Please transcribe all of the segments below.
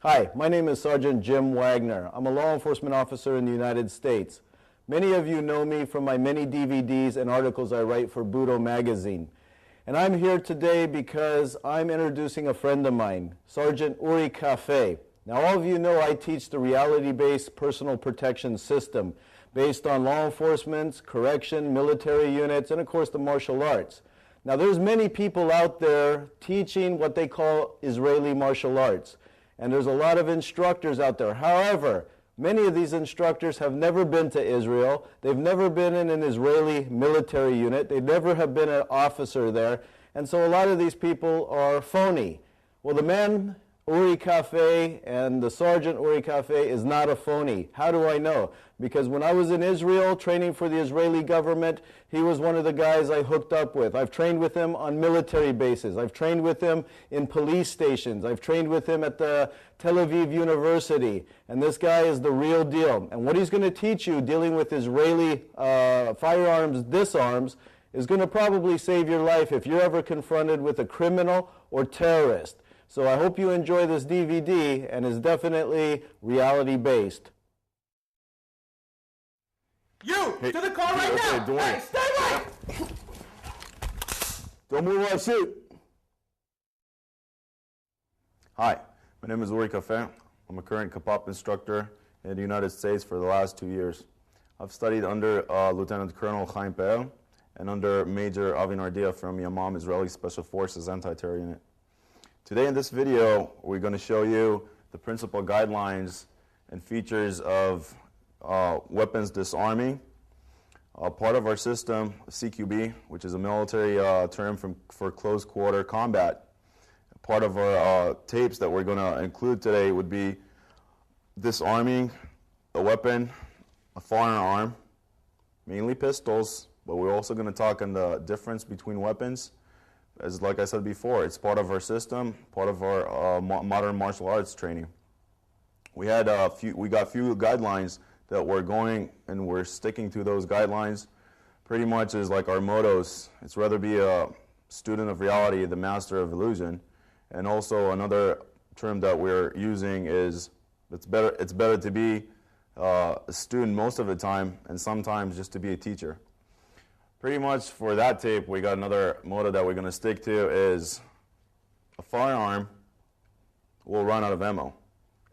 Hi, my name is Sergeant Jim Wagner. I'm a law enforcement officer in the United States. Many of you know me from my many DVDs and articles I write for Budo magazine. And I'm here today because I'm introducing a friend of mine, Sergeant Uri Cafe. Now, all of you know I teach the reality-based personal protection system based on law enforcement, correction, military units, and of course the martial arts. Now, there's many people out there teaching what they call Israeli martial arts. And there's a lot of instructors out there. However, many of these instructors have never been to Israel. They've never been in an Israeli military unit. They never have been an officer there. And so a lot of these people are phony. Well, the man Uri Cafe and the Sergeant Uri Cafe is not a phony. How do I know? Because when I was in Israel training for the Israeli government, he was one of the guys I hooked up with. I've trained with him on military bases. I've trained with him in police stations. I've trained with him at the Tel Aviv University. And this guy is the real deal. And what he's going to teach you dealing with Israeli firearms disarms is going to probably save your life if you're ever confronted with a criminal or terrorist. So I hope you enjoy this DVD, and it's definitely reality-based. You! Hey, to the car right now! Don't hey, stay right! Don't move while I shoot. Hi, my name is Uri Cafe. I'm a current Kapop instructor in the United States for the last 2 years. I've studied under Lieutenant Colonel Chaim Pe'er and under Major Avi Nardia from Yamam, Israeli Special Forces Anti-Terror Unit. Today in this video, we're going to show you the principal guidelines and features of weapons disarming. Part of our system, CQB, which is a military term for close quarter combat. Part of our tapes that we're going to include today would be disarming a weapon, a firearm, mainly pistols, but we're also going to talk on the difference between weapons. As like I said before, it's part of our system, part of our modern martial arts training. We got a few guidelines that we're going and we're sticking to those guidelines. Pretty much is like our mottos. It's rather be a student of reality, the master of illusion. And also another term that we're using is it's better to be a student most of the time and sometimes just to be a teacher. Pretty much for that tape, we got another motto that we're going to stick to is a firearm will run out of ammo.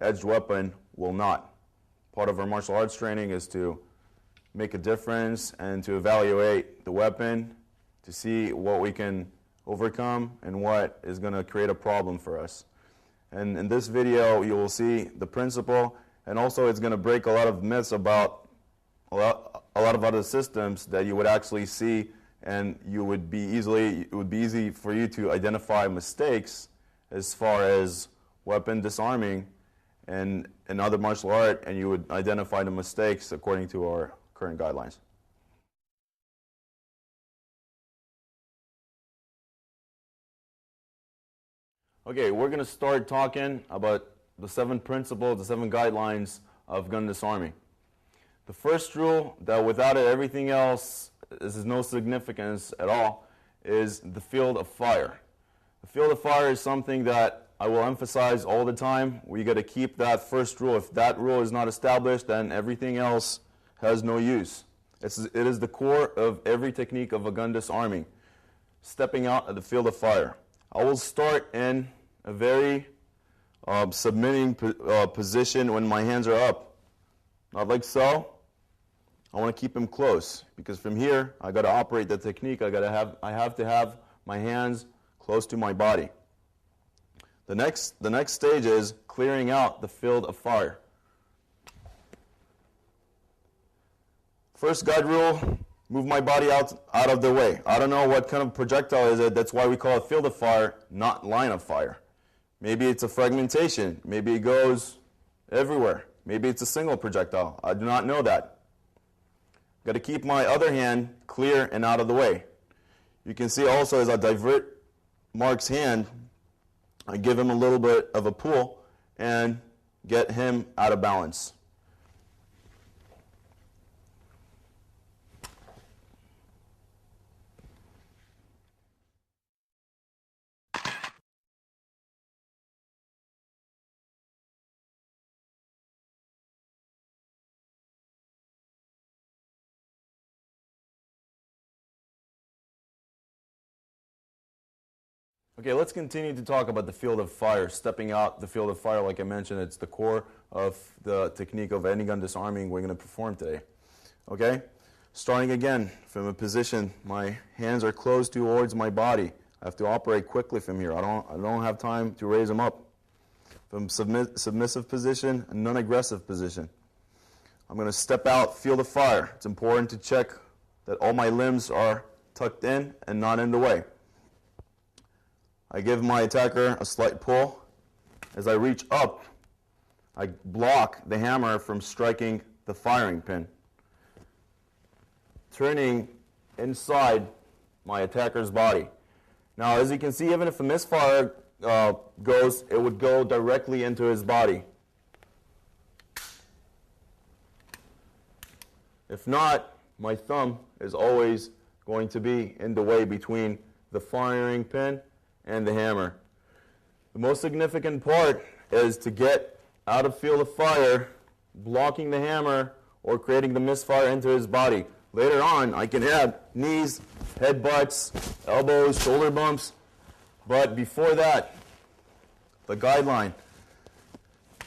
Edged weapon will not. Part of our martial arts training is to make a difference and to evaluate the weapon to see what we can overcome and what is going to create a problem for us. And in this video, you will see the principle, and also it's going to break a lot of myths about a lot of other systems that you would actually see, and it would be easy for you to identify mistakes as far as weapon disarming and other martial art, and you would identify the mistakes according to our current guidelines. Okay, we're going to start talking about the 7 principles, the 7 guidelines of gun disarming. The first rule, that without it, everything else is no significance at all, is the field of fire. The field of fire is something that I will emphasize all the time. We got to keep that first rule. If that rule is not established, then everything else has no use. It is the core of every technique of a gun disarming, stepping out of the field of fire. I will start in a very submitting position when my hands are up. Not like so. I want to keep them close because from here I got to operate the technique. I have to have my hands close to my body. The next stage is clearing out the field of fire. First guide rule, move my body out of the way. I don't know what kind of projectile is it. That's why we call it field of fire, not line of fire. Maybe it's a fragmentation. Maybe it goes everywhere. Maybe it's a single projectile. I do not know that. Got to keep my other hand clear and out of the way. You can see also as I divert Mark's hand, I give him a little bit of a pull and get him out of balance. Okay, let's continue to talk about the field of fire. Stepping out the field of fire, like I mentioned, it's the core of the technique of any gun disarming we're going to perform today. Okay? Starting again from a position, my hands are closed towards my body. I have to operate quickly from here. I don't have time to raise them up. From submissive position, a non-aggressive position. I'm going to step out, field of fire. It's important to check that all my limbs are tucked in and not in the way. I give my attacker a slight pull. As I reach up, I block the hammer from striking the firing pin, turning inside my attacker's body. Now, as you can see, even if a misfire goes, it would go directly into his body. If not, my thumb is always going to be in the way between the firing pin and the hammer. The most significant part is to get out of field of fire, blocking the hammer or creating the misfire into his body. Later on, I can add knees, headbutts, elbows, shoulder bumps, but before that, the guideline.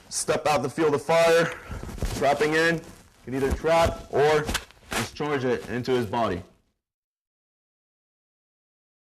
Step out the field of fire, trapping in, you can either trap or discharge it into his body.